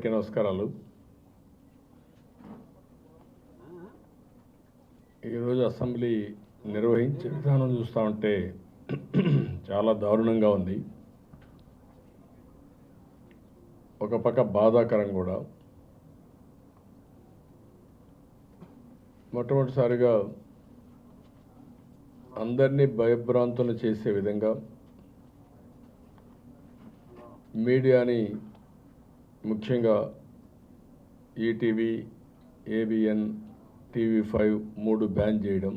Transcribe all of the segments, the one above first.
అందరికీ నమస్కారాలు. ఈరోజు అసెంబ్లీ నిర్వహించే విధానం చూస్తూ ఉంటే చాలా దారుణంగా ఉంది. ఒక పక్క బాధాకరం కూడా. మొట్టమొదటిసారిగా అందరినీ భయభ్రాంతులు చేసే విధంగా మీడియాని, ముఖ్యంగా ఈటీవీ, ఏబిఎన్, టీవీ5 3 బ్యాన్ చేయడం,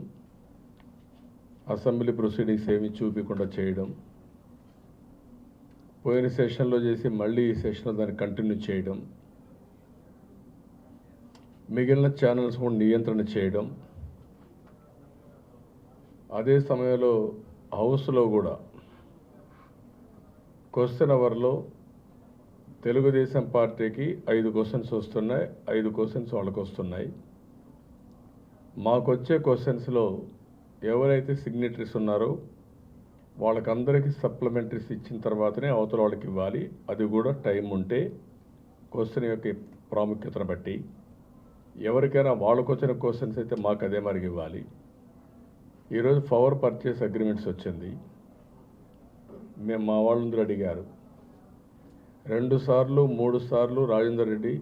అసెంబ్లీ ప్రొసీడింగ్స్ ఏమీ చూపించకుండా చేయడం, పోయిన సెషన్లో చేసి మళ్ళీ ఈ సెషన్లో దాన్ని కంటిన్యూ చేయడం, మిగిలిన ఛానల్స్ కూడా నియంత్రణ చేయడం, అదే సమయంలో హౌస్లో కూడా క్వశ్చన్ అవర్లో తెలుగుదేశం పార్టీకి 5 క్వశ్చన్స్ వస్తున్నాయి, 5 క్వశ్చన్స్ వాళ్ళకు వస్తున్నాయి. మాకు వచ్చే క్వశ్చన్స్లో ఎవరైతే సిగ్నేటరీస్ ఉన్నారో వాళ్ళకందరికీ సప్లిమెంటరీస్ ఇచ్చిన తర్వాతనే అవతల వాళ్ళకి ఇవ్వాలి. అది కూడా టైం ఉంటే క్వశ్చన్ యొక్క ప్రాముఖ్యతను బట్టి. ఎవరికైనా వాళ్ళకు వచ్చిన క్వశ్చన్స్ అయితే మాకు అదే మరిగి ఇవ్వాలి. ఈరోజు పవర్ పర్చేస్ అగ్రిమెంట్స్ వచ్చింది. మా వాళ్ళందరూ అడిగారు. 2 సార్లు 3 సార్లు రాజేందర్ రెడ్డి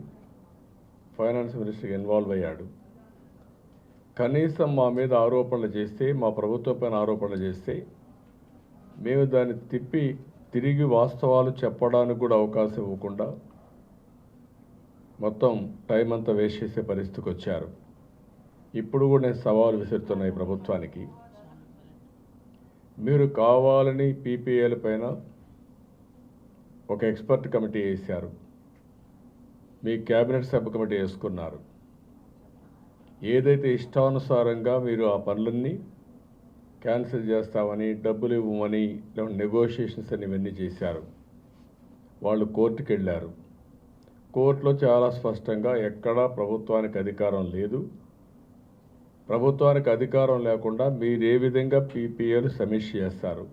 ఫైనాన్స్ మినిస్టర్కి ఇన్వాల్వ్ అయ్యాడు. కనీసం మా మీద ఆరోపణలు చేస్తే, మా ప్రభుత్వం పైన ఆరోపణలు చేస్తే మేము దాన్ని తిరిగి వాస్తవాలు చెప్పడానికి కూడా అవకాశం ఇవ్వకుండా మొత్తం టైం అంతా వేస్ట్ చేసే పరిస్థితికి వచ్చారు. ఇప్పుడు కూడా నేను సవాలు విసురుతున్నా ఈ ప్రభుత్వానికి. మీరు కావాలని పీపీఏల పైన ఒక ఎక్స్పర్ట్ కమిటీ వేశారు, మీ క్యాబినెట్ సబ్ కమిటీ వేసుకున్నారు. ఏదైతే ఇష్టానుసారంగా మీరు ఆ పనులన్నీ క్యాన్సిల్ చేస్తామని, డబ్బులు ఇవ్వమని, నెగోషియేషన్స్ అని ఇవన్నీ చేశారు. వాళ్ళు కోర్టుకు వెళ్ళారు. కోర్టులో చాలా స్పష్టంగా ఎక్కడా ప్రభుత్వానికి అధికారం లేదు, ప్రభుత్వానికి అధికారం లేకుండా మీరు ఏ విధంగా పీపీఏలు సమీక్ష చేస్తారు,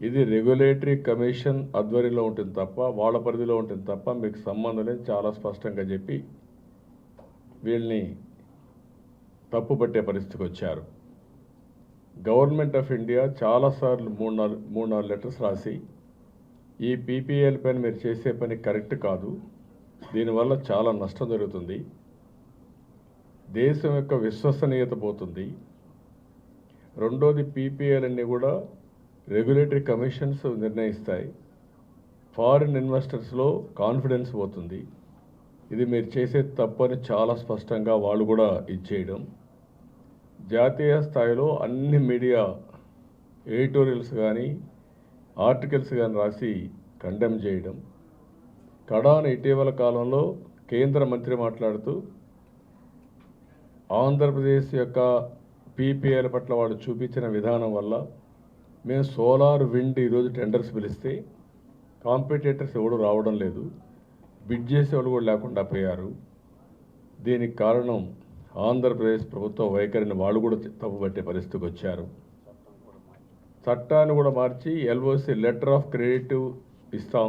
ఇది రెగ్యులేటరీ కమిషన్ ఆధ్వర్యంలో ఉంటుంది తప్ప, వాళ్ళ పరిధిలో ఉంటుంది తప్ప మీకు సంబంధం లేదు చాలా స్పష్టంగా చెప్పి వీళ్ళని తప్పుపట్టే పరిస్థితికి వచ్చారు. గవర్నమెంట్ ఆఫ్ ఇండియా చాలాసార్లు 3-4 లెటర్స్ రాసి ఈ పీపీఏల పైన మీరు చేసే పని కరెక్ట్ కాదు, దీనివల్ల చాలా నష్టం జరుగుతుంది, దేశం యొక్క విశ్వసనీయత పోతుంది, రెండోది పీపీఏలన్నీ కూడా రెగ్యులేటరీ కమిషన్స్ నిర్ణయిస్తాయి, ఫారిన్ ఇన్వెస్టర్స్లో కాన్ఫిడెన్స్ పోతుంది, ఇది మీరు చేసే తప్పని చాలా స్పష్టంగా వాళ్ళు కూడా ఇచ్చేయడం. జాతీయ స్థాయిలో అన్ని మీడియా ఎడిటోరియల్స్ కానీ ఆర్టికల్స్ కానీ రాసి కండెమ్ చేయడం. కడాన ఇటీవల కాలంలో కేంద్ర మంత్రి మాట్లాడుతూ ఆంధ్రప్రదేశ్ యొక్క పీపీఏల పట్ల వాళ్ళు చూపించిన విధానం వల్ల మేము సోలార్, విండ్ ఈరోజు టెండర్స్ పిలిస్తే కాంపిటేటర్స్ ఎవడు రావడం లేదు, బిడ్ చేసేవాళ్ళు కూడా లేకుండా పోయారు. దీనికి కారణం ఆంధ్రప్రదేశ్ ప్రభుత్వ వైఖరిని వాళ్ళు కూడా తప్పుపట్టే పరిస్థితికి వచ్చారు. చట్టాన్ని కూడా మార్చి ఎల్ఓసి లెటర్ ఆఫ్ క్రెడిట్ ఇస్తాం,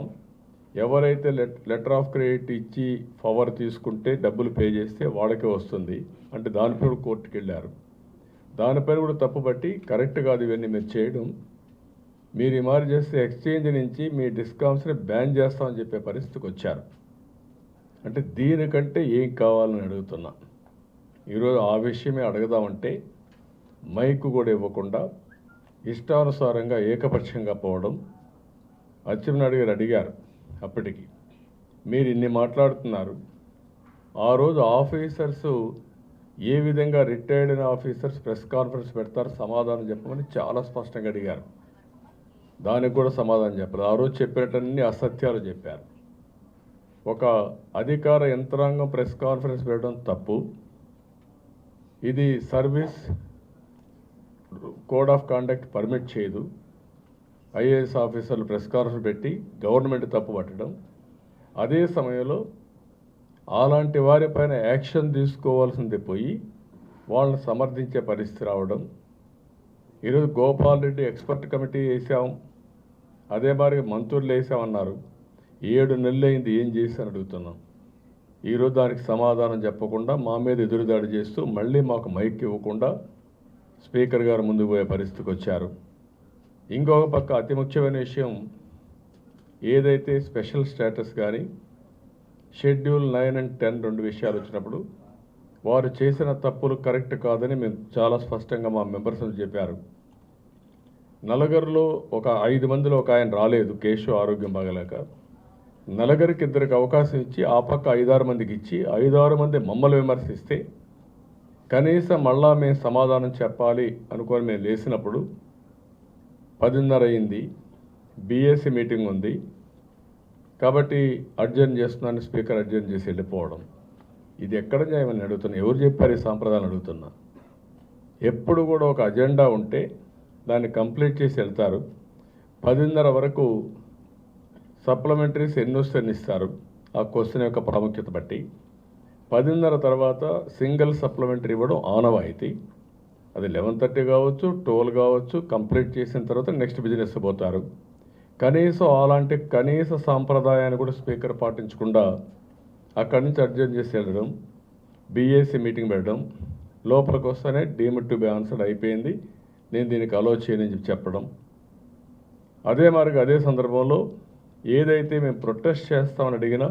ఎవరైతే లెటర్ ఆఫ్ క్రెడిట్ ఇచ్చి పవర్ తీసుకుంటే డబ్బులు పే చేస్తే వాళ్ళకే వస్తుంది అంటే దానిపై కూడా కోర్టుకు వెళ్ళారు. దానిపైన కూడా తప్పుపట్టి కరెక్ట్ కాదు ఇవన్నీ మీరు చేయడం, మీరు ఈ మారి చేస్తే ఎక్స్చేంజ్ నుంచి మీ డిస్కౌంట్స్ని బ్యాన్ చేస్తామని చెప్పే పరిస్థితికి వచ్చారు. అంటే దీనికంటే ఏం కావాలని అడుగుతున్నా. ఈరోజు ఆ విషయమే అడగదామంటే మైకు కూడా ఇవ్వకుండా ఇష్టానుసారంగా ఏకపక్షంగా పోవడం. అచ్చెన్నాయుడు గారు అడిగారు, అప్పటికి మీరు ఇన్ని మాట్లాడుతున్నారు, ఆ రోజు ఆఫీసర్స్ ఏ విధంగా రిటైర్డ్ అయిన ఆఫీసర్స్ ప్రెస్ కాన్ఫరెన్స్ పెడతారు, సమాధానం చెప్పమని చాలా స్పష్టంగా అడిగారు. దానికి కూడా సమాధానం చెప్పారు. ఆ రోజు చెప్పినట్టన్నీ అసత్యాలు చెప్పారు. ఒక అధికార యంత్రాంగం ప్రెస్ కాన్ఫరెన్స్ పెట్టడం తప్పు, ఇది service code of conduct permit చేయదు. ఐఏఎస్ ఆఫీసర్లు ప్రెస్ కాన్ఫరెన్స్ పెట్టి గవర్నమెంట్ తప్పు పట్టడం, అదే సమయంలో అలాంటి వారిపైన యాక్షన్ తీసుకోవాల్సింది పోయి వాళ్ళని సమర్థించే పరిస్థితి రావడం. ఈరోజు గోపాల్ రెడ్డి ఎక్స్పర్ట్ కమిటీ వేసాం, అదే మరి మంత్రులు వేసామన్నారు. 7 నెలలైంది ఏం చేశాను అడుగుతున్నాం. ఈరోజు దానికి సమాధానం చెప్పకుండా మా మీద ఎదురుదాడి చేస్తూ మళ్ళీ మాకు మైక్ ఇవ్వకుండా స్పీకర్ గారు ముందుకు పోయే పరిస్థితికి వచ్చారు. ఇంకొక పక్క అతి ముఖ్యమైన విషయం, ఏదైతే స్పెషల్ స్టేటస్ కానీ షెడ్యూల్ 9 and 10 2 విషయాలు వచ్చినప్పుడు వారు చేసిన తప్పులు కరెక్ట్ కాదని మేము చాలా స్పష్టంగా మా మెంబర్స్ చెప్పారు. నలుగురిలో ఒక 5 మందిలో ఒక ఆయన రాలేదు, కేశవ్ ఆరోగ్యం బాగలేక. నలుగురికి 2కి అవకాశం ఇచ్చి ఆ పక్క 5-6 మందికి ఇచ్చి 5-6 మంది మమ్మల్ని విమర్శిస్తే కనీసం మళ్ళా మేము సమాధానం చెప్పాలి అనుకొని మేము లేచినప్పుడు 10:30 అయింది, బీఎస్సీ మీటింగ్ ఉంది కాబట్టి అడ్జర్న్ చేస్తున్నాను, స్పీకర్ అడ్జర్న్ చేసి వెళ్ళిపోవడం. ఇది ఎక్కడ న్యాయమని అడుగుతున్నా, ఎవరు చెప్పారు ఈ సాంప్రదాయం అడుగుతున్నా. ఎప్పుడు కూడా ఒక అజెండా ఉంటే దాన్ని కంప్లీట్ చేసి వెళ్తారు. 10:30 వరకు సప్లిమెంటరీస్ ఎన్ని వస్తే ఇస్తారు ఆ క్వశ్చన్ యొక్క ప్రాముఖ్యత బట్టి. 10:30 తర్వాత సింగిల్ సప్లిమెంటరీ ఇవ్వడం ఆనవాయితీ. అది 11:30 కావచ్చు, 12 కావచ్చు. కంప్లీట్ చేసిన తర్వాత నెక్స్ట్ బిజినెస్ పోతారు. కనీసం అలాంటి కనీస సాంప్రదాయాన్ని కూడా స్పీకర్ పాటించకుండా అక్కడి నుంచి అడ్జర్న్ చేసి వెళ్ళడం, బీఏసీ మీటింగ్ పెట్టడం, లోపలికి వస్తేనే డీమ్డ్ టు బి ఆన్సర్డ్ అయిపోయింది, నేను దీనికి అలో చేయనని చెప్పడం. అదే సందర్భంలో ఏదైతే మేము ప్రొటెస్ట్ చేస్తామని అడిగినా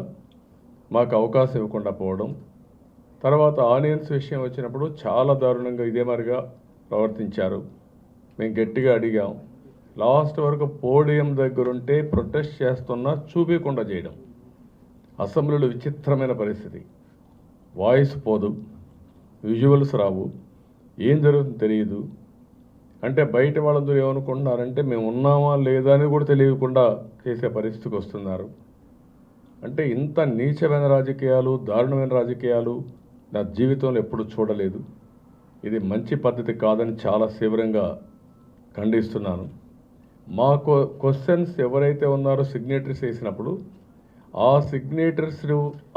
మాకు అవకాశం ఇవ్వకుండా పోవడం. తర్వాత ఆనియన్స్ విషయం వచ్చినప్పుడు చాలా దారుణంగా ఇదే మాదిరిగా ప్రవర్తించారు. మేము గట్టిగా అడిగాం. లాస్ట్ వరకు పోడియం దగ్గరుంటే ప్రొటెస్ట్ చేస్తున్నా చూపించకుండా చేయడం. అసెంబ్లీలో విచిత్రమైన పరిస్థితి. వాయిస్ పోదు, విజువల్స్ రావు, ఏం జరుగుతుందో తెలియదు. అంటే బయట వాళ్ళందరూ ఏమనుకుంటున్నారంటే మేము ఉన్నామా లేదా అని కూడా తెలియకుండా చేసే పరిస్థితికి వస్తున్నారు. అంటే ఇంత నీచమైన రాజకీయాలు, దారుణమైన రాజకీయాలు నా జీవితంలో ఎప్పుడు చూడలేదు. ఇది మంచి పద్ధతి కాదని చాలా తీవ్రంగా ఖండిస్తున్నాను. మా క్వశ్చన్స్ ఎవరైతే ఉన్నారో సిగ్నేటరీస్ వేసినప్పుడు ఆ సిగ్నేటరీస్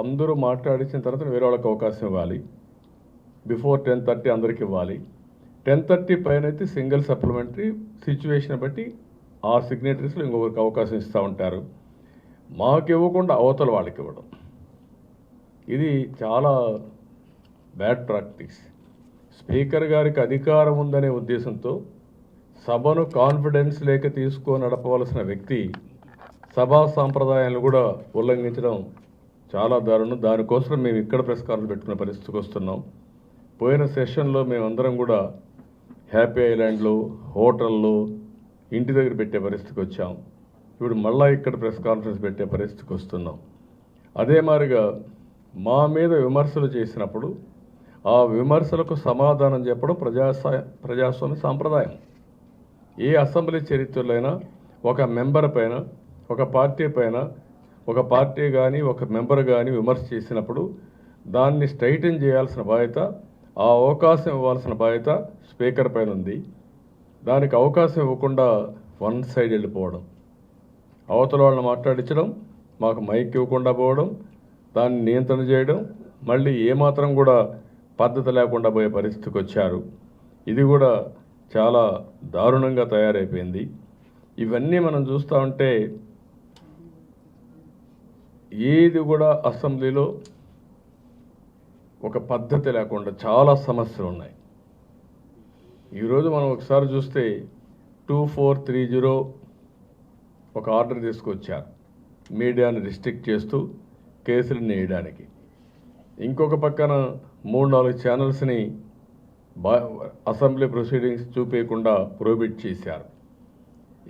అందరూ మాట్లాడించిన తర్వాత వేరే వాళ్ళకి అవకాశం ఇవ్వాలి. బిఫోర్ 10:30 అందరికి ఇవ్వాలి. 10:30 పైన అయితే సింగిల్ సప్లిమెంటరీ సిచ్యువేషన్ బట్టి ఆ సిగ్నేటరీస్లో ఇంకొకరికి అవకాశం ఇస్తూ ఉంటారు. మాకు ఇవ్వకుండా అవతల వాళ్ళకి ఇవ్వడం ఇది చాలా బ్యాడ్ ప్రాక్టీస్. స్పీకర్ గారికి అధికారం ఉందనే ఉద్దేశంతో సభను కాన్ఫిడెన్స్ లేక తీసుకొని నడపవలసిన వ్యక్తి సభా సాంప్రదాయాలను కూడా ఉల్లంఘించడం చాలా దారుణం. దానికోసం మేము ఇక్కడ ప్రెస్ కాన్ఫరెన్స్ పెట్టుకునే పరిస్థితికి వస్తున్నాం. పోయిన సెషన్లో మేమందరం కూడా హ్యాపీ ఐలాండ్లో, హోటల్లో, ఇంటి దగ్గర పెట్టే పరిస్థితికి వచ్చాం. ఇప్పుడు మళ్ళీ ఇక్కడ ప్రెస్ కాన్ఫరెన్స్ పెట్టే పరిస్థితికి వస్తున్నాం. అదే మాదిరిగా మా మీద విమర్శలు చేసినప్పుడు ఆ విమర్శలకు సమాధానం చెప్పడం ప్రజాస్వామ్య సాంప్రదాయం. ఏ అసెంబ్లీ చరిత్రలో అయినా ఒక మెంబర్ పైన, ఒక పార్టీ పైన, ఒక పార్టీ కానీ ఒక మెంబర్ కానీ విమర్శ చేసినప్పుడు దాన్ని స్ట్రైటన్ చేయాల్సిన బాధ్యత, ఆ అవకాశం ఇవ్వాల్సిన బాధ్యత స్పీకర్ పైన ఉంది. దానికి అవకాశం ఇవ్వకుండా వన్ సైడ్ వెళ్ళిపోవడం, అవతల వాళ్ళని మాట్లాడించడం, మాకు మైక్ ఇవ్వకుండా పోవడం, దాన్ని నియంత్రణ చేయడం, మళ్ళీ ఏమాత్రం కూడా పద్ధతి లేకుండా పోయే పరిస్థితికి వచ్చారు. ఇది కూడా చాలా దారుణంగా తయారైపోయింది. ఇవన్నీ మనం చూస్తూ ఉంటే ఏది కూడా అసెంబ్లీలో ఒక పద్ధతి లేకుండా చాలా సమస్యలు ఉన్నాయి. ఈరోజు మనం ఒకసారి చూస్తే 2430 ఒక ఆర్డర్ తీసుకొచ్చారు మీడియాని రిస్ట్రిక్ట్ చేస్తూ కేసులను వేయడానికి. ఇంకొక పక్కన 3-4 ఛానల్స్ని అసెంబ్లీ ప్రొసీడింగ్స్ చూపించకుండా ప్రొహిబిట్ చేశారు.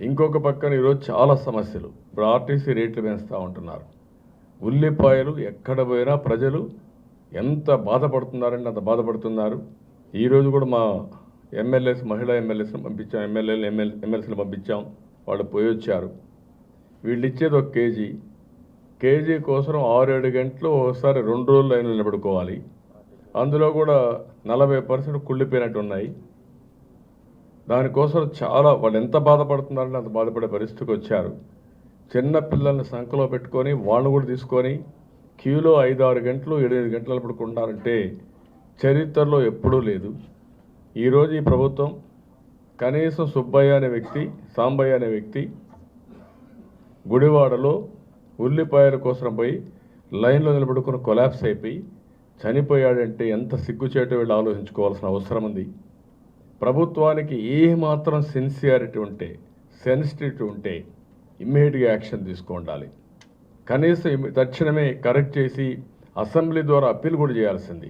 ఇంకొక పక్కన ఈరోజు చాలా సమస్యలు. ఇప్పుడు ఆర్టీసీ రేట్లు పెంచుతూ ఉంటున్నారు. ఉల్లిపాయలు ఎక్కడ పోయినా ప్రజలు ఎంత బాధపడుతున్నారంటే అంత బాధపడుతున్నారు. ఈరోజు కూడా మా ఎమ్మెల్యేస్, మహిళా ఎమ్మెల్యేస్ని పంపించాం, ఎమ్మెల్యేస్ని పంపించాం, వాళ్ళు పోయి వచ్చారు. వీళ్ళు ఇచ్చేది 1 కేజీ. కేజీ కోసం 6-7 గంటలు ఒకసారి 2 రోజులు లైన్లో నిలబడుకోవాలి. అందులో కూడా 40% కుళ్ళిపోయినట్టు ఉన్నాయి. దానికోసం చాలా వాళ్ళు ఎంత బాధపడుతున్నారంటే అంత బాధపడే పరిస్థితికి వచ్చారు. చిన్న పిల్లల్ని సంఖలో పెట్టుకొని వాళ్ళు కూడా తీసుకొని క్యూలో 5-6 గంటలు 7-8 గంటలు నిలబడుకుంటారంటే చరిత్రలో ఎప్పుడూ లేదు. ఈరోజు ఈ ప్రభుత్వం కనీసం సుబ్బయ్య అనే వ్యక్తి, సాంబయ్య అనే వ్యక్తి గుడివాడలో ఉల్లిపాయల కోసం పోయి లైన్లో నిలబడుకుని కొలాప్స్ అయిపోయి చనిపోయాడంటే ఎంత సిగ్గుచేటో వీళ్ళు ఆలోచించుకోవాల్సిన అవసరం ఉంది. ప్రభుత్వానికి ఏమాత్రం సిన్సియారిటీ ఉంటే, సెన్సిటివిటీ ఉంటే ఇమ్మీడియట్గా యాక్షన్ తీసుకోవాలి. కనీసం తక్షణమే కరెక్ట్ చేసి అసెంబ్లీ ద్వారా అప్పీల్ కూడా చేయాల్సింది.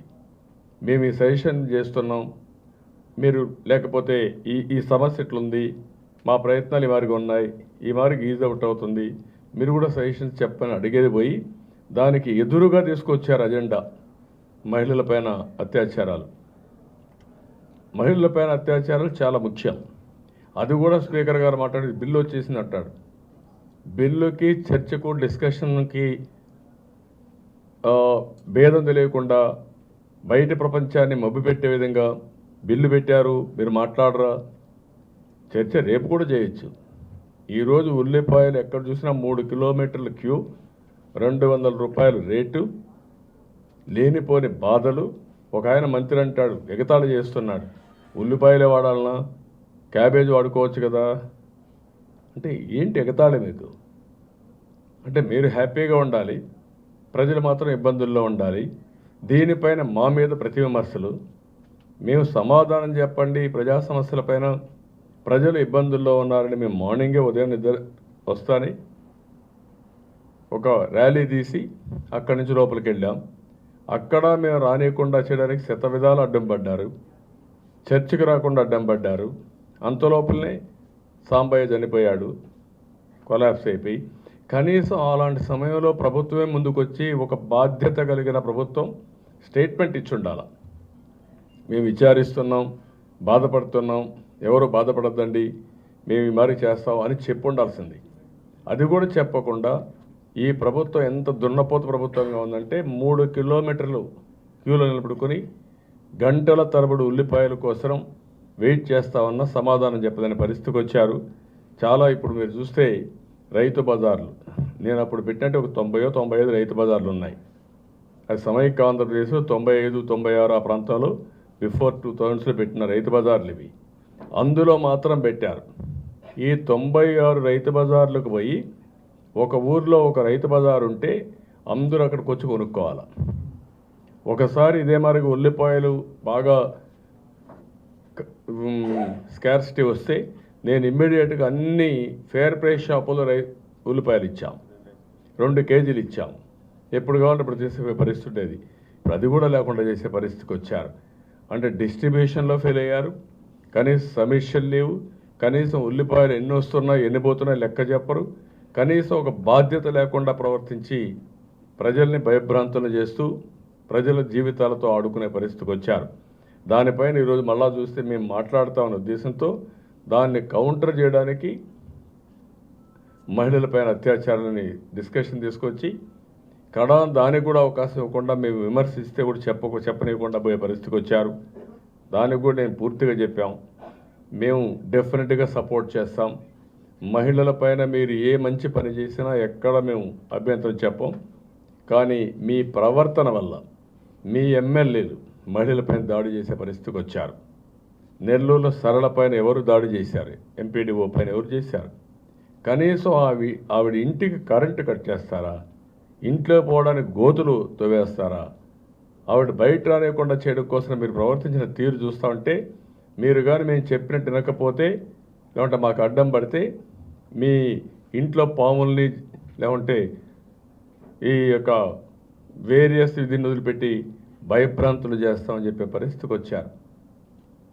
మేము ఈ సజెషన్ చేస్తున్నాం, మీరు లేకపోతే ఈ సమస్య ఇట్లుంది, మా ప్రయత్నాలు ఈ మారిగా ఉన్నాయి, ఈ మారికి ఈజ్ అవుట్ అవుతుంది, మీరు కూడా సజెషన్స్ చెప్పని అడిగేది పోయి దానికి ఎదురుగా తీసుకొచ్చారు అజెండా. మహిళలపైన అత్యాచారాలు చాలా ముఖ్యం. అది కూడా స్పీకర్ గారు మాట్లాడి బిల్లు వచ్చేసింది అంటాడు. బిల్లుకి చర్చకు డిస్కషన్కి భేదం తెలియకుండా బయట ప్రపంచాన్ని మభ్యపెట్టే విధంగా బిల్లు పెట్టారు. మీరు మాట్లాడరా? చర్చ రేపు కూడా చేయొచ్చు. ఈరోజు ఉల్లిపాయలు ఎక్కడ చూసినా 3 కిలోమీటర్ల క్యూ, 200 రూపాయలు రేటు, లేనిపోని బాధలు. ఒక ఆయన మంత్రి అంటాడు, ఎగతాళి చేస్తున్నాడు, ఉల్లిపాయలే వాడాలన్నా, క్యాబేజ్ వాడుకోవచ్చు కదా అంటే ఏంటి ఎగతాళి మీకు? అంటే మీరు హ్యాపీగా ఉండాలి, ప్రజలు మాత్రం ఇబ్బందుల్లో ఉండాలి. దీనిపైన మా మీద ప్రతి విమర్శలు. మేము సమాధానం చెప్పండి, ప్రజా సమస్యలపైన ప్రజలు ఇబ్బందుల్లో ఉన్నారని మేము మార్నింగే ఉదయం నిద్ర వస్తాని ఒక ర్యాలీ తీసి అక్కడి నుంచి లోపలికి వెళ్ళాం. అక్కడ మేము రానియకుండా చేయడానికి శతవిధాలు అడ్డం పడ్డారు, చర్చకు రాకుండా అడ్డం పడ్డారు. అంతలోపలనే సాంబయ్య చనిపోయాడు, కొలాప్స్ అయిపోయి. కనీసం అలాంటి సమయంలో ప్రభుత్వమే ముందుకొచ్చి ఒక బాధ్యత కలిగిన ప్రభుత్వం స్టేట్మెంట్ ఇచ్చి ఉండాలి. మేము విచారిస్తున్నాం, బాధపడుతున్నాం, ఎవరు బాధపడద్దండి, మేము ఈ మరి చేస్తాం అని చెప్పి ఉండాల్సింది. అది కూడా చెప్పకుండా ఈ ప్రభుత్వం ఎంత దున్నపోతు ప్రభుత్వంగా ఉందంటే 3 కిలోమీటర్లు క్యూలో నిలబడుకొని గంటల తరబడి ఉల్లిపాయల కోసం వెయిట్ చేస్తామన్న సమాధానం చెప్పదని పరిస్థితికి వచ్చారు. చాలా ఇప్పుడు మీరు చూస్తే రైతు బజార్లు, నేను అప్పుడు పెట్టినట్టు ఒక 90-95 రైతు బజార్లు ఉన్నాయి. అది సమైక్య ఆంధ్రప్రదేశ్లో 95-96 ఆ ప్రాంతంలో బిఫోర్ 2000లో పెట్టిన రైతు బజార్లు ఇవి. అందులో మాత్రం పెట్టారు. ఈ 96 రైతు బజార్లకు పోయి ఒక ఊర్లో ఒక రైతు బజార్ ఉంటే అందరూ అక్కడికి వచ్చి కొనుక్కోవాలి. ఒకసారి ఇదే మరి ఉల్లిపాయలు బాగా స్కార్సిటీ వస్తే నేను ఇమ్మీడియట్గా అన్ని ఫేర్ ప్రైస్ షాపులో ఉల్లిపాయలు ఇచ్చాం, 2 కేజీలు ఇచ్చాం. ఎప్పుడు కావాలంటే ఇప్పుడు చేసే పరిస్థితి ఉండేది. ఇప్పుడు అది కూడా లేకుండా చేసే పరిస్థితికి వచ్చారు. అంటే డిస్ట్రిబ్యూషన్లో ఫెయిల్ అయ్యారు, కనీసం సమీక్షలు లేవు, కనీసం ఉల్లిపాయలు ఎన్ని వస్తున్నాయి ఎన్ని పోతున్నాయి లెక్క చెప్పరు, కనీసం ఒక బాధ్యత లేకుండా ప్రవర్తించి ప్రజల్ని భయభ్రాంతులు చేస్తూ ప్రజల జీవితాలతో ఆడుకునే పరిస్థితికి వచ్చారు. దానిపైన ఈరోజు మళ్ళా చూస్తే మేము మాట్లాడతామన్న ఉద్దేశంతో దాన్ని కౌంటర్ చేయడానికి మహిళలపైన అత్యాచారాలని డిస్కషన్ తీసుకొచ్చి దానికి కూడా అవకాశం ఇవ్వకుండా మేము విమర్శిస్తే కూడా చెప్పనీయకుండా పోయే పరిస్థితికి వచ్చారు. దానికి కూడా నేను పూర్తిగా చెప్పాం, మేము డెఫినెట్గా సపోర్ట్ చేస్తాం. మహిళలపైన మీరు ఏ మంచి పని చేసినా ఎక్కడ మేము అభ్యంతరం చెప్పం. కానీ మీ ప్రవర్తన వల్ల మీ ఎమ్మెల్యేలు మహిళలపైన దాడి చేసే పరిస్థితికి వచ్చారు. నెల్లూరులో సరళ పైన ఎవరు దాడి చేశారు, ఎంపీడీఓ పైన ఎవరు చేశారు? కనీసం ఆవిడ ఇంటికి కరెంటు కట్ చేస్తారా? ఇంట్లో పోవడానికి గోతులు తవ్వేస్తారా? ఆవిడ బయట రానియకుండా చేయడం కోసం మీరు ప్రవర్తించిన తీరు చూస్తూ ఉంటే, మీరు కానీ మేము చెప్పినట్టు వినకపోతే లేకుంటే మాకు అడ్డం పడితే మీ ఇంట్లో పాముల్ని లేకుంటే ఈ యొక్క వేరియస్ దీన్ని వదిలిపెట్టి భయభ్రాంతులు చేస్తామని చెప్పే పరిస్థితికి వచ్చారు.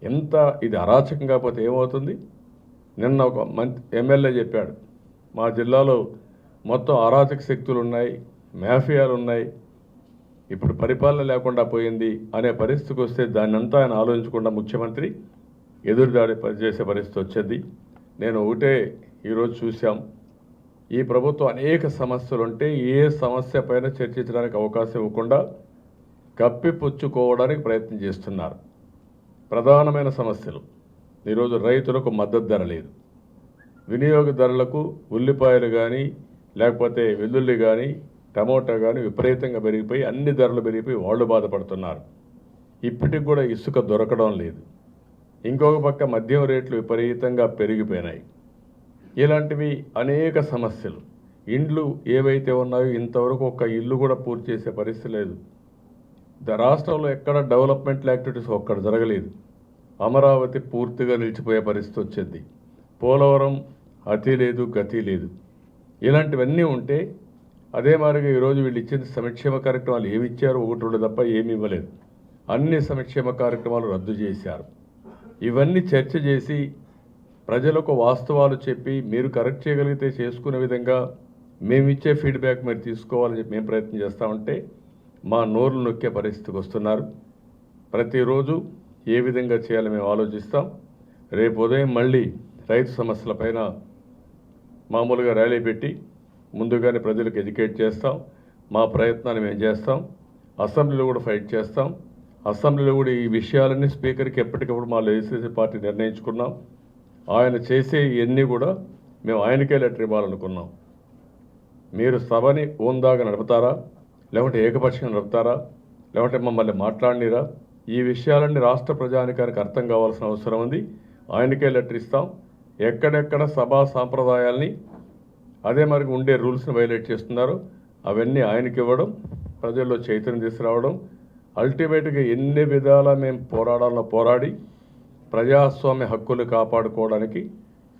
ఎంత ఇది అరాచకం కాకపోతే ఏమవుతుంది? నిన్న ఒక ఎమ్మెల్యే చెప్పాడు, మా జిల్లాలో మొత్తం అరాచక శక్తులు ఉన్నాయి, మాఫియాలు ఉన్నాయి, ఇప్పుడు పరిపాలన లేకుండా పోయింది అనే పరిస్థితికి వస్తే దాన్ని అంతా ఆయన ఆలోచించకుండా ముఖ్యమంత్రి ఎదురుదాడి చేసే పరిస్థితి వచ్చింది. నేను ఒకటే ఈరోజు చూసాం, ఈ ప్రభుత్వం అనేక సమస్యలు ఉంటే ఏ సమస్య పైన చర్చించడానికి అవకాశం ఇవ్వకుండా కప్పిపుచ్చుకోవడానికి ప్రయత్నం చేస్తున్నారు. ప్రధానమైన సమస్యలు ఈరోజు రైతులకు మద్దతు ధర లేదు, వినియోగదారులకు ఉల్లిపాయలు కానీ లేకపోతే వెల్లుల్లి కానీ టమోటా కానీ విపరీతంగా పెరిగిపోయి అన్ని ధరలు పెరిగిపోయి వాళ్ళు బాధపడుతున్నారు. ఇప్పటికి కూడా ఇసుక దొరకడం లేదు. ఇంకొక పక్క మద్యం రేట్లు విపరీతంగా పెరిగిపోయినాయి. ఇలాంటివి అనేక సమస్యలు. ఇండ్లు ఏవైతే ఉన్నాయో ఇంతవరకు ఒక్క ఇల్లు కూడా పూర్తి చేసే పరిస్థితి లేదు. రాష్ట్రంలో ఎక్కడ డెవలప్మెంట్ యాక్టివిటీస్ ఒక్కడ జరగలేదు. అమరావతి పూర్తిగా నిలిచిపోయే పరిస్థితి వచ్చింది. పోలవరం అతి లేదు, గతి లేదు. ఇలాంటివన్నీ ఉంటే అదే మాదిరిగా ఈరోజు వీళ్ళు ఇచ్చిన సంక్షేమ కార్యక్రమాలు ఏమి ఇచ్చారు? ఒకటి రెండు తప్ప ఏమీ ఇవ్వలేదు. అన్ని సంక్షేమ కార్యక్రమాలు రద్దు చేశారు. ఇవన్నీ చర్చ చేసి ప్రజలకు వాస్తవాలు చెప్పి మీరు కరెక్ట్ చేయగలిగితే చేసుకునే విధంగా మేము ఇచ్చే ఫీడ్బ్యాక్ మీరు తీసుకోవాలని చెప్పి మేము ప్రయత్నం చేస్తామంటే మా నోర్లు నొక్కే పరిస్థితికి వస్తున్నారు. ప్రతిరోజు ఏ విధంగా చేయాలో మేము ఆలోచిస్తాం. రేపు ఉదయం మళ్ళీ రైతు సమస్యలపైన మామూలుగా ర్యాలీ పెట్టి ముందుగానే ప్రజలకు ఎడ్యుకేట్ చేస్తాం. మా ప్రయత్నాన్ని మేము చేస్తాం. అసెంబ్లీలో కూడా ఫైట్ చేస్తాం. అసెంబ్లీలో కూడా ఈ విషయాలన్నీ స్పీకర్కి ఎప్పటికప్పుడు మా లెజిస్లేటివ్ పార్టీ నిర్ణయించుకున్నాం. ఆయన చేసే ఇవన్నీ కూడా మేము ఆయనకే లెటర్ ఇవ్వాలనుకున్నాం. మీరు సభని ఓందాగా నడుపుతారా, లేకుంటే ఏకపక్షంగా నడుపుతారా, లేకుంటే మమ్మల్ని మాట్లాడినరా? ఈ విషయాలన్నీ రాష్ట్ర ప్రజానికానికి అర్థం కావాల్సిన అవసరం ఉంది. ఆయనకే లెటర్ ఇస్తాం. ఎక్కడెక్కడ సభా సాంప్రదాయాల్ని అదే మరి ఉండే రూల్స్ని వైలేట్ చేస్తున్నారు అవన్నీ ఆయనకి ఇవ్వడం, ప్రజల్లో చైతన్యం తీసుకురావడం. అల్టిమేట్గా ఎన్ని విధాలా మేము పోరాడాలో పోరాడి ప్రజాస్వామ్య హక్కులు కాపాడుకోవడానికి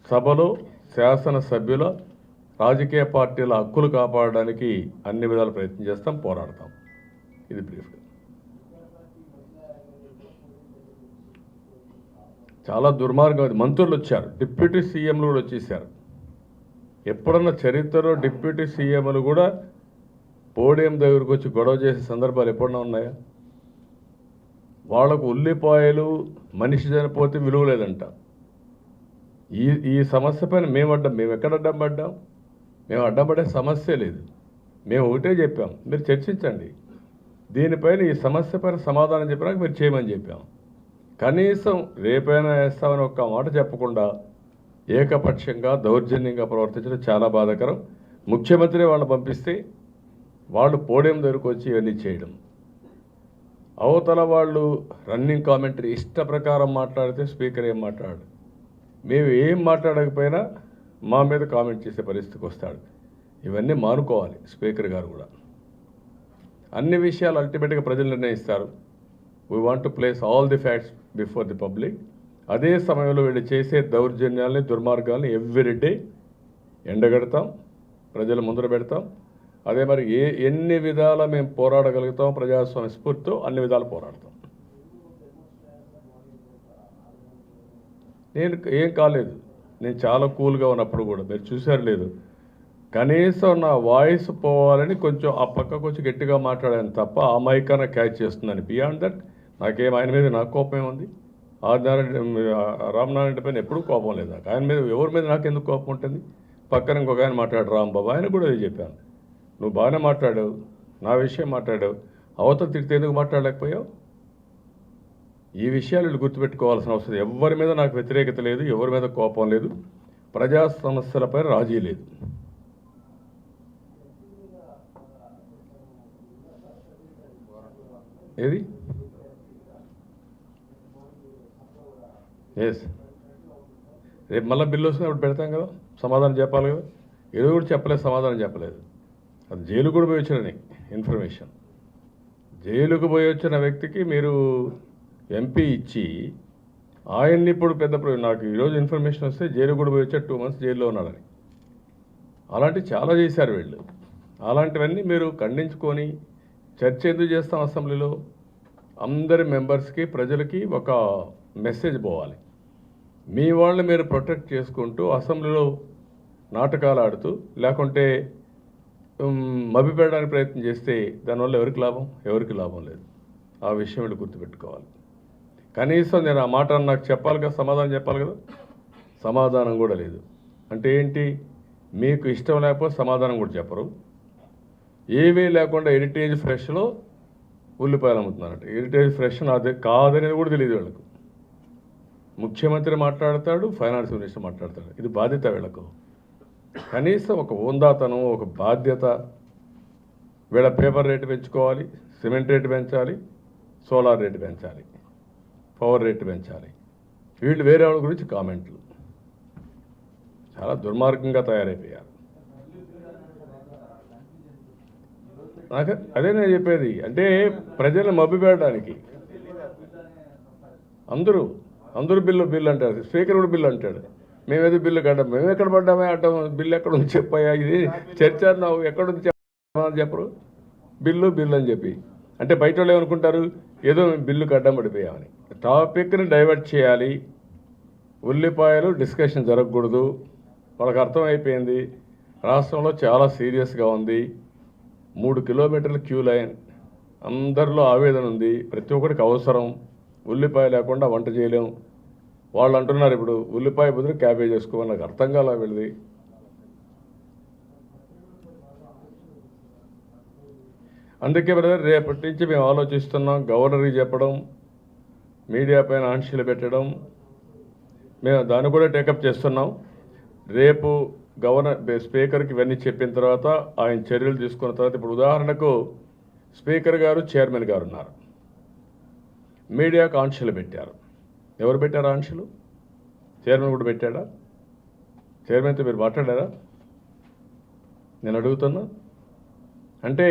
సభలో శాసనసభ్యుల రాజకీయ పార్టీల హక్కులు కాపాడడానికి అన్ని విధాలు ప్రయత్నం చేస్తాం, పోరాడతాం. ఇది బ్రీఫ్గా. చాలా దుర్మార్గం. మంత్రులు వచ్చారు, డిప్యూటీ సీఎంలు కూడా వచ్చేసారు. ఎప్పుడన్నా చరిత్రలో డిప్యూటీ సీఎంలు కూడా పోడియం దగ్గరకు వచ్చి గొడవ చేసే సందర్భాలు ఎప్పుడన్నా ఉన్నాయా? వాళ్లకు ఉల్లిపాయలు మనిషి చనిపోతే విలువ లేదంట. ఈ సమస్య పైన మేము ఎక్కడ అడ్డం పడ్డాం? మేము అడ్డంపడే సమస్య లేదు. మేము ఒకటే చెప్పాం, మీరు చర్చించండి. దీనిపైన ఈ సమస్య పైన సమాధానం చెప్పినాక మీరు చేయమని చెప్పాం. కనీసం రేపైనా వేస్తామని ఒక్క మాట చెప్పకుండా ఏకపక్షంగా దౌర్జన్యంగా ప్రవర్తించడం చాలా బాధాకరం. ముఖ్యమంత్రి వాళ్ళని పంపిస్తే వాళ్ళు పోడియం దగ్గరకు వచ్చి ఇవన్నీ చేయడం, అవతల వాళ్ళు రన్నింగ్ కామెంటరీ ఇష్ట ప్రకారం మాట్లాడితే స్పీకర్ ఏం మాట్లాడు, మేము ఏం మాట్లాడకపోయినా మా మీద కామెంట్ చేసే పరిస్థితికి వస్తాడు. ఇవన్నీ మానుకోవాలి స్పీకర్ గారు కూడా. అన్ని విషయాలు అల్టిమేట్గా ప్రజలు నిర్ణయిస్తారు. We want to place all the facts before the public. అదే సమయంలో వీళ్ళు చేసే దౌర్జన్యాల్ని, దుర్మార్గాల్ని ఎవ్రీడే ఎండగడతాం, ప్రజల ముందర పెడతాం. అదే మరి ఎన్ని విధాల మేము పోరాడగలుగుతాం ప్రజాస్వామ్య స్ఫూర్తితో అన్ని విధాలు పోరాడతాం. నేను ఏం కాలేదు, నేను చాలా కూల్గా ఉన్నప్పుడు కూడా మీరు చూసారు లేదు. కనీసం నా వాయిస్ పోవాలని కొంచెం ఆ పక్కకు వచ్చి గట్టిగా మాట్లాడాను తప్ప ఆ మైకాన క్యాచ్ చేస్తుందని. బియాండ్ దట్ నాకేం ఆయన మీద నాకు కోపం ఉంది. రామనారాయణ పైన ఎప్పుడూ కోపం లేదు నాకు. ఆయన మీద ఎవరి మీద నాకు ఎందుకు కోపం ఉంటుంది? పక్కన ఇంకొక ఆయన మాట్లాడు రాంబాబు, ఆయన కూడా అది చెప్పాను. నువ్వు బాగానే మాట్లాడావు, నా విషయం మాట్లాడావు, అవతల తిరిగితే ఎందుకు మాట్లాడలేకపోయావు? ఈ విషయాలు వీళ్ళు గుర్తుపెట్టుకోవాల్సిన అవసరం. ఎవరి మీద నాకు వ్యతిరేకత లేదు, ఎవరి మీద కోపం లేదు, ప్రజా సమస్యలపై రాజీ లేదు. ఏది ఎస్ రేపు మళ్ళీ బిల్లు వస్తున్నప్పుడు పెడతాం కదా, సమాధానం చెప్పాలి కదా. ఏదో కూడా చెప్పలేదు, సమాధానం చెప్పలేదు. అది జైలుకు కూడా పోయి వచ్చిన ఇన్ఫర్మేషన్. జైలుకు పోయి వచ్చిన వ్యక్తికి మీరు ఎంపీ ఇచ్చి ఆయన్ని ఇప్పుడు నాకు ఈరోజు ఇన్ఫర్మేషన్ వస్తే జైలు కూడా పోయి వచ్చారు, 2 months జైల్లో ఉన్నాడని. అలాంటివి చాలా చేశారు వీళ్ళు. అలాంటివన్నీ మీరు ఖండించుకొని చర్చ ఎందుకు చేస్తాం అసెంబ్లీలో? అందరి మెంబర్స్కి, ప్రజలకి ఒక మెసేజ్ పోవాలి. మీ వాళ్ళని మీరు ప్రొటెక్ట్ చేసుకుంటూ అసెంబ్లీలో నాటకాలు ఆడుతూ లేకుంటే మభ్యపెట్టడానికి ప్రయత్నం చేస్తే దానివల్ల ఎవరికి లాభం లేదు. ఆ విషయం వీళ్ళు గుర్తుపెట్టుకోవాలి. కనీసం నేను ఆ మాట నాకు చెప్పాలి కదా, సమాధానం చెప్పాలి కదా. సమాధానం కూడా లేదు. అంటే ఏంటి? మీకు ఇష్టం లేకపోతే సమాధానం కూడా చెప్పరు. ఏమీ లేకుండా హెరిటేజ్ ఫ్రెష్లో ఉల్లిపాయలు అమ్ముతున్నారంట. హెరిటేజ్ ఫ్రెష్ అదే కాదనేది కూడా తెలియదు వీళ్ళకు. ముఖ్యమంత్రి మాట్లాడతాడు, ఫైనాన్స్ మినిస్టర్ మాట్లాడతాడు. ఇది బాధ్యత వీళ్ళకు. కనీసం ఒక హోందాతనం, ఒక బాధ్యత. వీళ్ళ పేపర్ రేటు పెంచుకోవాలి, సిమెంట్ రేటు పెంచాలి, సోలార్ రేటు పెంచాలి, పవర్ రేటు పెంచాలి. వీళ్ళు వేరే వాళ్ళ గురించి కామెంట్లు. చాలా దుర్మార్గంగా తయారైపోయారు. నాకు అదే నేను చెప్పేది, అంటే ప్రజలను మభ్యపెట్టడానికి అందరూ బిల్లు అంటారు, స్పీకర్ కూడా బిల్లు అంటాడు. మేమేదో బిల్లు కట్టాం, మేము ఎక్కడ పడ్డామే అంటాం. బిల్లు ఎక్కడ ఉంది చెప్పాయా, ఇది చర్చ అన్నావు, ఎక్కడుంది చెప్పరు. బిల్లు అని చెప్పి అంటే బయట వాళ్ళు ఏమనుకుంటారు, ఏదో బిల్లు కట్టడం పడిపోయామని. టాపిక్ని డైవర్ట్ చేయాలి, ఉల్లిపాయలు డిస్కషన్ జరగకూడదు. వాళ్ళకి అర్థమైపోయింది రాష్ట్రంలో చాలా సీరియస్గా ఉంది. 3 కిలోమీటర్ల క్యూ లైన్, అందరిలో ఆవేదన ఉంది, ప్రతి ఒక్కరికి అవసరం. ఉల్లిపాయ లేకుండా వంట చేయలేం. వాళ్ళు అంటున్నారు ఇప్పుడు ఉల్లిపాయ బదులు క్యాబేజ్ వేసుకోమని. నాకు అర్థం కాలా వెళ్ళి. అందుకే బ్రదర్ రేపటి నుంచి మేము ఆలోచిస్తున్నాం, గవర్నర్కి చెప్పడం, మీడియా పైన ఆంక్షలు పెట్టడం, మేము దాన్ని కూడా టేకప్ చేస్తున్నాం. రేపు స్పీకర్కి ఇవన్నీ చెప్పిన తర్వాత ఆయన చర్యలు తీసుకున్న తర్వాత, ఇప్పుడు ఉదాహరణకు స్పీకర్ గారు, చైర్మన్ గారు ఉన్నారు, మీడియాకు ఆంక్షలు పెట్టారు. ఎవరు పెట్టారు ఆంక్షలు? చైర్మన్ కూడా పెట్టాడా? చైర్మన్తో మీరు మాట్లాడారా? నేను అడుగుతున్నా. అంటే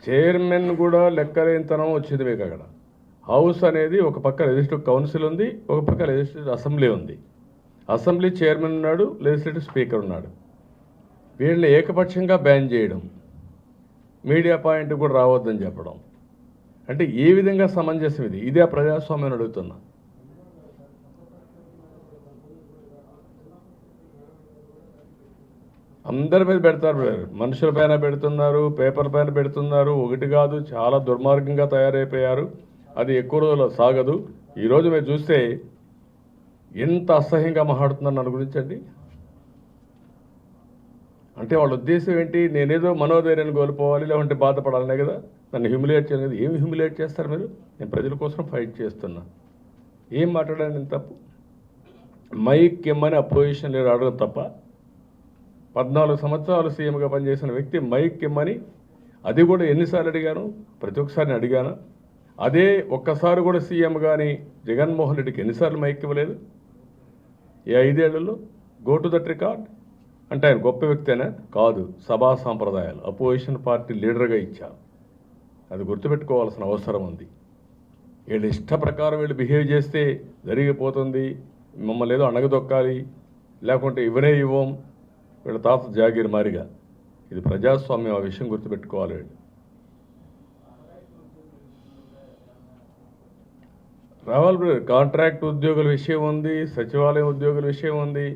చైర్మన్ కూడా లెక్కలేనితనం వచ్చింది మీకు అక్కడ. హౌస్ అనేది ఒక పక్క లెజిస్లేటివ్ కౌన్సిల్ ఉంది, ఒక పక్క లెజిస్లేటివ్ అసెంబ్లీ ఉంది. అసెంబ్లీ చైర్మన్ ఉన్నాడు, లెజిస్లేటివ్ స్పీకర్ ఉన్నాడు. వీళ్ళని ఏకపక్షంగా బ్యాన్ చేయడం, మీడియా పాయింట్ కూడా రావద్దని చెప్పడం, అంటే ఏ విధంగా సమంజసం ఇది? ఇదే ప్రజాస్వామ్యం అడుగుతున్నా. అందరి మీద పెడతారు, మనుషుల పైన పెడుతున్నారు, పేపర్ పైన పెడుతున్నారు. ఒకటి కాదు, చాలా దుర్మార్గంగా తయారైపోయారు. అది ఎక్కువ రోజులు సాగదు. ఈరోజు మీరు చూస్తే ఎంత అసహ్యంగా మాట్లాడుతున్నారు నన్ను గురించి అండి. అంటే వాళ్ళ ఉద్దేశం ఏంటి? నేనేదో మనోధైర్యాన్ని కోల్పోవాలి, లేకుంటే బాధపడాలనే కదా, నన్ను హ్యూమిలేట్ చేయాలి కదా. ఏమి హ్యూమిలేట్ చేస్తారు మీరు? నేను ప్రజల కోసం ఫైట్ చేస్తున్నా. ఏం మాట్లాడాను నేను తప్పు? మైక్ ఇమ్మని అపోజిషన్ లీడర్ అడగదు తప్ప, 14 సంవత్సరాలు సీఎంగా పనిచేసిన వ్యక్తి మైక్ ఇమ్మని, అది కూడా ఎన్నిసార్లు అడిగాను? ప్రతి ఒక్కసారి అడిగాను. అదే ఒక్కసారి కూడా సీఎం కానీ జగన్మోహన్ రెడ్డికి ఎన్నిసార్లు మైక్ ఇవ్వలేదు ఈ 5 ఏళ్లలో? Go to that record. అంటే ఆయన గొప్ప వ్యక్తేనా? కాదు. సభా సాంప్రదాయాలు అపోజిషన్ పార్టీ లీడర్గా ఇచ్చారు. అది గుర్తుపెట్టుకోవాల్సిన అవసరం ఉంది. వీళ్ళు ఇష్ట ప్రకారం వీళ్ళు బిహేవ్ చేస్తే జరిగిపోతుంది. మమ్మల్ని ఏదో అణగదొక్కాలి, లేకుంటే ఇవ్వనే ఇవ్వం, వీళ్ళ తాత జాగీర్ మారిగా. ఇది ప్రజాస్వామ్యం, ఆ విషయం గుర్తుపెట్టుకోవాలి వీళ్ళు. రావాలి. కాంట్రాక్ట్ ఉద్యోగుల విషయం ఉంది, సచివాలయం ఉద్యోగుల విషయం ఉంది,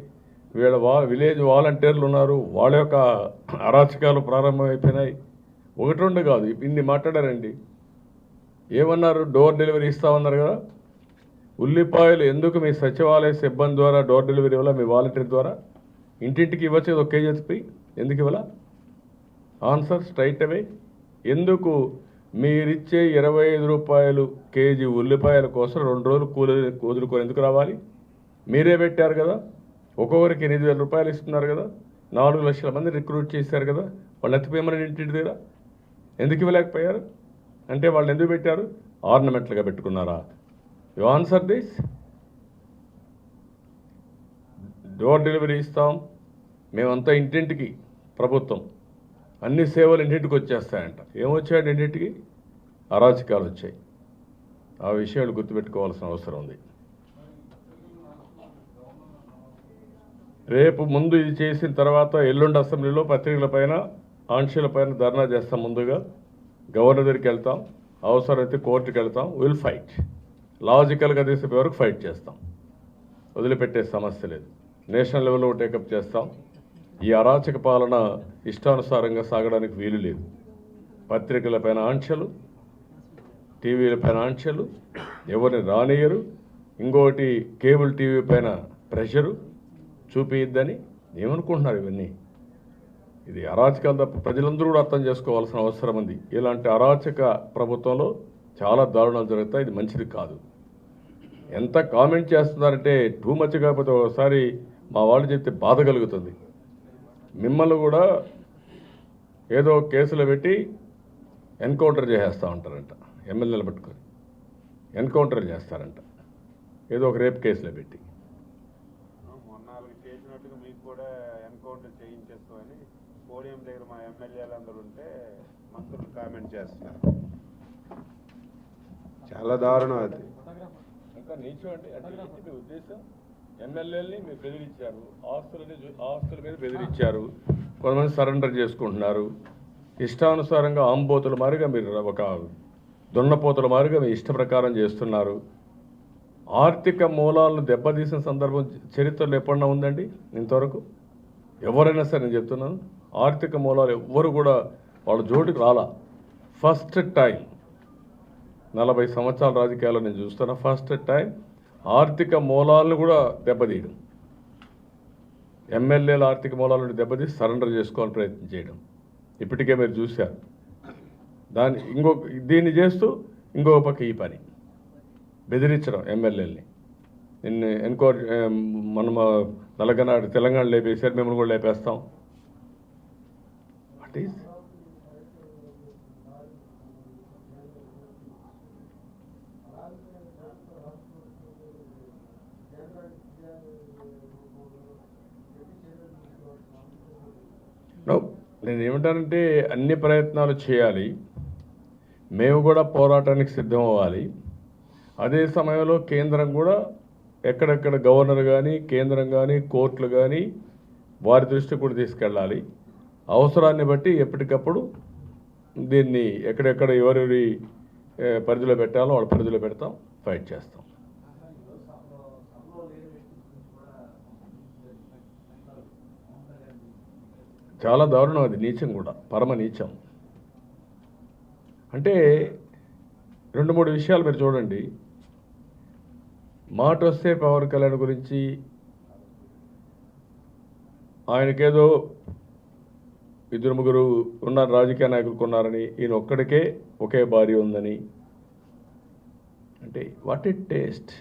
వీళ్ళ విలేజ్ వాలంటీర్లు ఉన్నారు, వాళ్ళ యొక్క అరాచకాలు ప్రారంభమైపోయినాయి. 1-2 కాదు, ఇన్ని మాట్లాడారండి. ఏమన్నారు? డోర్ డెలివరీ ఇస్తామన్నారు కదా. ఉల్లిపాయలు ఎందుకు మీ సచివాలయ సిబ్బంది ద్వారా డోర్ డెలివరీ ఇవ్వాలా? మీ వాలంటీర్ ద్వారా ఇంటింటికి ఇవ్వచ్చు, ఒక కేజీ ఎత్తిపోయి ఎందుకు ఇవ్వాలా? ఆన్సర్ స్ట్రైట్ అవే. ఎందుకు మీరిచ్చే 25 రూపాయలు కేజీ ఉల్లిపాయల కోసం 2 రోజులు కూదులుకొని ఎందుకు రావాలి? మీరే పెట్టారు కదా. ఒక్కొక్కరికి 8,000 రూపాయలు ఇస్తున్నారు కదా. 4 లక్షల మంది రిక్రూట్ చేశారు కదా. వాళ్ళు ఎత్తిపోయమని ఇంటి దగ్గర ఎందుకు ఇవ్వలేకపోయారు? అంటే వాళ్ళు ఎందుకు పెట్టారు? ఆర్నమెంట్లుగా పెట్టుకున్నారా? You answer this. Door delivery ఇస్తాం, మేమంతా ఇంటింటికి, ప్రభుత్వం అన్ని సేవలు ఇంటింటికి వచ్చేస్తాయంట. ఏమొచ్చాయండి ఇంటింటికి? అరాచకాలు వచ్చాయి. ఆ విషయాలు గుర్తుపెట్టుకోవాల్సిన అవసరం ఉంది. రేపు ముందు ఇది చేసిన తర్వాత ఎల్లుండి అసెంబ్లీలో పత్రికలపైన ఆంక్షలపైన ధర్నా చేస్తాం. ముందుగా గవర్నర్ దగ్గరికి వెళ్తాం, అవసరమైతే కోర్టుకి వెళ్తాం. Will fight. లాజికల్గా తీసే వరకు ఫైట్ చేస్తాం, వదిలిపెట్టే సమస్య లేదు. నేషనల్ లెవెల్లో టేకప్ చేస్తాం. ఈ అరాచక పాలన ఇష్టానుసారంగా సాగడానికి వీలు లేదు. పత్రికలపైన ఆంక్షలు, టీవీలపైన ఆంక్షలు, ఎవరిని రానియరు. ఇంకోటి కేబుల్ టీవీ పైన ప్రెషరు చూపిద్దని ఏమనుకుంటున్నారు? ఇవన్నీ ఇది అరాచకాలు తప్ప ప్రజలందరూ కూడా అర్థం చేసుకోవాల్సిన అవసరం ఉంది. ఇలాంటి అరాచక ప్రభుత్వంలో చాలా దారుణాలు జరుగుతాయి. ఇది మంచిది కాదు. ఎంత కామెంట్ చేస్తున్నారంటే టూ మచ్. కాకపోతే ఒకసారి మా వాళ్ళు చెప్తే బాధ కలుగుతుంది. మిమ్మల్ని కూడా ఏదో కేసులో పెట్టి ఎన్కౌంటర్ చేసేస్తూ ఉంటారంట. ఎమ్మెల్యేలు పట్టుకొని ఎన్కౌంటర్ చేస్తారంట, ఏదో ఒక రేప్ కేసులో పెట్టి. మొన్న చేసినట్టుగా మీకు కూడా ఎన్కౌంటర్ చేయించేస్తూ అని పోడియం దగ్గర మా ఎమ్మెల్యేలు అందరూ ఉంటే మంత్రులు కామెంట్ చేస్తున్నారు. చాలా దారుణం అది. ఇంకా నీచం అంటే అంటే మీ ఉద్దేశం ఎమ్మెల్యేలని మీరు బెదిరించారు, ఆస్తుల మీద బెదిరించారు, కొంతమంది సరెండర్ చేసుకుంటున్నారు, ఇష్టానుసారంగా ఆంబోతుల మారిగా మీరు ఒక దున్నపోతుల మారిగా మీ ఇష్ట ప్రకారం చేస్తున్నారు. ఆర్థిక మూలాలను దెబ్బతీసిన సందర్భం చరిత్రలో ఎప్పుడన్నా ఉందండి? ఇంతవరకు ఎవరైనా సరే నేను చెప్తున్నాను, ఆర్థిక మూలాలు ఎవ్వరు కూడా వాళ్ళ జోటికి రాలా. ఫస్ట్ టైం 40 సంవత్సరాల రాజకీయాల్లో నేను చూస్తున్నా, ఫస్ట్ టైం ఆర్థిక మూలాలను కూడా దెబ్బతీయడం, ఎమ్మెల్యేల ఆర్థిక మూలాలను దెబ్బతీసి సరెండర్ చేసుకోవాలని ప్రయత్నం చేయడం ఇప్పటికే మీరు చూశారు. దీన్ని చేస్తూ ఇంకొక పక్క ఈ పని బెదిరించడం ఎమ్మెల్యేలని. నిన్ను మనం నలగనాడు తెలంగాణ లేపేశారు, మిమ్మల్ని కూడా లేపేస్తాం. వాట్ ఈస్ నేను ఏమంటానంటే అన్ని ప్రయత్నాలు చేయాలి, మేము కూడా పోరాటానికి సిద్ధం అవ్వాలి. అదే సమయంలో కేంద్రం కూడా ఎక్కడెక్కడ గవర్నర్ కానీ కేంద్రం కానీ కోర్టులు కానీ వారి దృష్టి కూడా తీసుకెళ్ళాలి. అవసరాన్ని బట్టి ఎప్పటికప్పుడు దీన్ని ఎక్కడెక్కడ ఎవరెవరి పరిధిలో పెట్టాలో వాళ్ళ పరిధిలో పెడతాం, ఫైట్ చేస్తాం. చాలా దారుణం అది, నీచం కూడా, పరమ నీచం. అంటే 2-3 విషయాలు మీరు చూడండి. మాట వస్తే పవన్ కళ్యాణ్ గురించి ఆయనకేదో 2-3 ఉన్నారు, రాజకీయ నాయకులు కొన్నారని, ఈయన ఒక్కడికే ఒకే భార్య ఉందని. అంటే what it taste,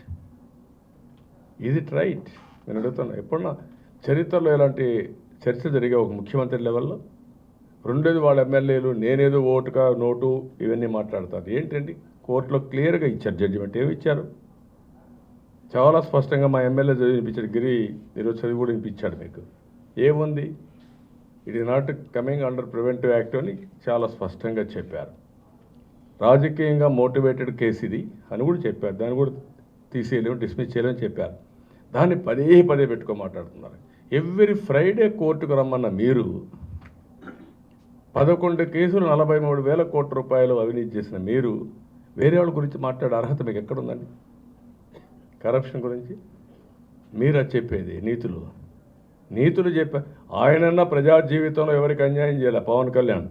is it right? నేను అడుగుతున్నా. ఎప్పుడన్నా చరిత్రలో ఇలాంటి చర్చ జరిగే ఒక ముఖ్యమంత్రి లెవెల్లో? రెండోది వాళ్ళ ఎమ్మెల్యేలు నేనేదో ఓటుగా నోటు ఇవన్నీ మాట్లాడతారు. ఏంటండి? కోర్టులో క్లియర్గా ఇచ్చారు జడ్జిమెంట్. ఏమి ఇచ్చారు? చాలా స్పష్టంగా మా ఎమ్మెల్యే చదివి వినిపించాడు, గిరి ఈరోజు చదివి కూడా వినిపించాడు మీకు. ఏముంది? It is not coming under preventive act అని చాలా స్పష్టంగా చెప్పారు. రాజకీయంగా మోటివేటెడ్ కేసు ఇది అని కూడా చెప్పారు. దాన్ని కూడా తీసేయలేము, డిస్మిస్ చేయలేమని చెప్పారు. దాన్ని పదే పెట్టుకో మాట్లాడుతున్నారు. ఎవ్రీ ఫ్రైడే కోర్టుకు రమ్మన్న మీరు 11 కేసులు 43,000 కోట్ల రూపాయలు అవినీతి చేసిన మీరు వేరే వాళ్ళ గురించి మాట్లాడే అర్హత మీకు ఎక్కడుందండి? కరప్షన్ గురించి మీరు అది చెప్పేది నీతులు చెప్పా. ఆయనన్నా ప్రజా జీవితంలో ఎవరికి అన్యాయం చేయాలి? పవన్ కళ్యాణ్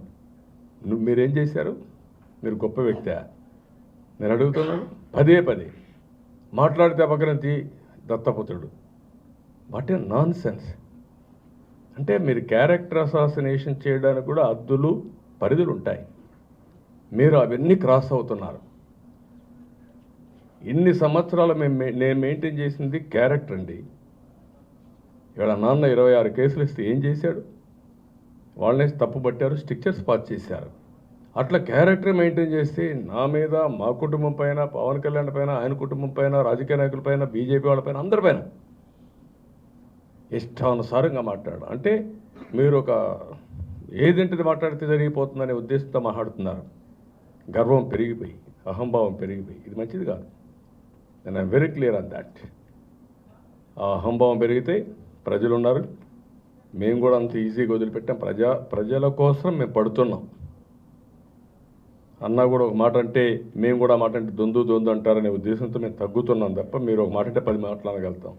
మీరేం చేశారు? మీరు గొప్ప వ్యక్తి. నేను అడుగుతున్నాను, పదే మాట్లాడితే పక్కన దత్తపుత్రుడు. What a non sense. అంటే మీరు క్యారెక్టర్ అసాసినేషన్ చేయడానికి కూడా హద్దులు పరిధులు ఉంటాయి. మీరు అవన్నీ క్రాస్ అవుతున్నారు. ఇన్ని సంవత్సరాలు నేను మెయింటైన్ చేసింది క్యారెక్టర్ అండి. ఇవాళ నాన్న 26 కేసులు ఇస్తే ఏం చేశాడు? వాళ్ళనే తప్పుపట్టారు, స్టిక్చర్స్ పాస్ చేశారు. అట్లా క్యారెక్టర్ మెయింటైన్ చేస్తే నా మీద, మా కుటుంబం పైన, పవన్ కళ్యాణ్ పైన, ఆయన కుటుంబం పైన, రాజకీయ నాయకుల పైన, బీజేపీ వాళ్ళపైన, అందరిపైన ఇష్టానుసారంగా మాట్లాడడం అంటే మీరు ఒక ఏదేంటిది మాట్లాడితే జరిగిపోతుందనే ఉద్దేశంతో మాట్లాడుతున్నారు. గర్వం పెరిగిపోయి, అహంభావం పెరిగిపోయి, ఇది మంచిది కాదు. నేను I'm very clear on that. ఆ అహంభావం పెరిగితే ప్రజలు ఉన్నారు, మేము కూడా అంత ఈజీగా వదిలిపెట్టాం. ప్రజల కోసం మేము పడుతున్నాం. అన్నా కూడా ఒక మాట అంటే మేము కూడా మాట అంటే దొందు అంటారనే ఉద్దేశంతో మేము తగ్గుతున్నాం తప్ప మీరు ఒక మాట అంటే 10 మాటలు అనగలుగుతాం,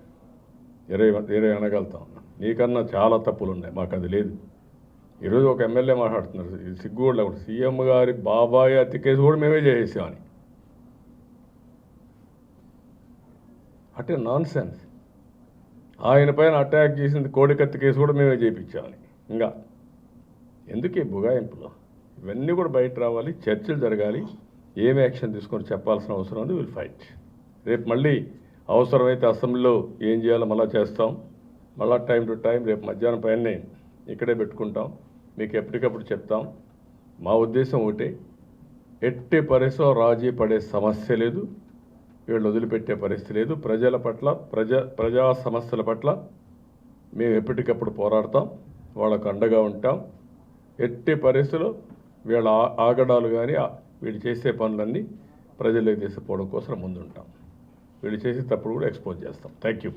20 అనగలుగుతాం. నీకన్నా చాలా తప్పులు ఉన్నాయి, మాకు అది లేదు. ఈరోజు ఒక ఎమ్మెల్యే మాట్లాడుతున్నారు, ఇది సిగ్గు కూడా లేకుండా, సీఎం గారి బాబాయ్ హత్య కేసు కూడా మేమే చేసామని. అంటే నాన్ సెన్స్. ఆయన పైన అటాక్ చేసింది కోడికత్తి కేసు కూడా మేమే చేయించామని. ఇంకా ఎందుకు ఈ బుగాయింపులు? ఇవన్నీ కూడా బయట రావాలి, చర్చలు జరగాలి, ఏమి యాక్షన్ తీసుకొని చెప్పాల్సిన అవసరం ఉంది. Will fight. రేపు మళ్ళీ అవసరమైతే అసెంబ్లీలో ఏం చేయాలో మళ్ళీ చేస్తాం. మళ్ళీ టైం టు టైం రేపు మధ్యాహ్నం పైనే ఇక్కడే పెట్టుకుంటాం, మీకు ఎప్పటికప్పుడు చెప్తాం. మా ఉద్దేశం ఒకటే, ఎట్టి పరిస్థితిలో రాజీ పడే సమస్య లేదు, వీళ్ళు వదిలిపెట్టే పరిస్థితి లేదు. ప్రజల పట్ల, ప్రజా సమస్యల పట్ల మేము ఎప్పటికప్పుడు పోరాడతాం, వాళ్ళకు అండగా ఉంటాం. ఎట్టి పరిస్థితుల్లో వీళ్ళ ఆగడాలు కానీ వీళ్ళు చేసే పనులన్నీ ప్రజలకు తీసుకుపోవడం కోసం ముందుంటాం. వీళ్ళు చేసే తప్పుడు కూడా ఎక్స్పోజ్ చేస్తాం. Thank you.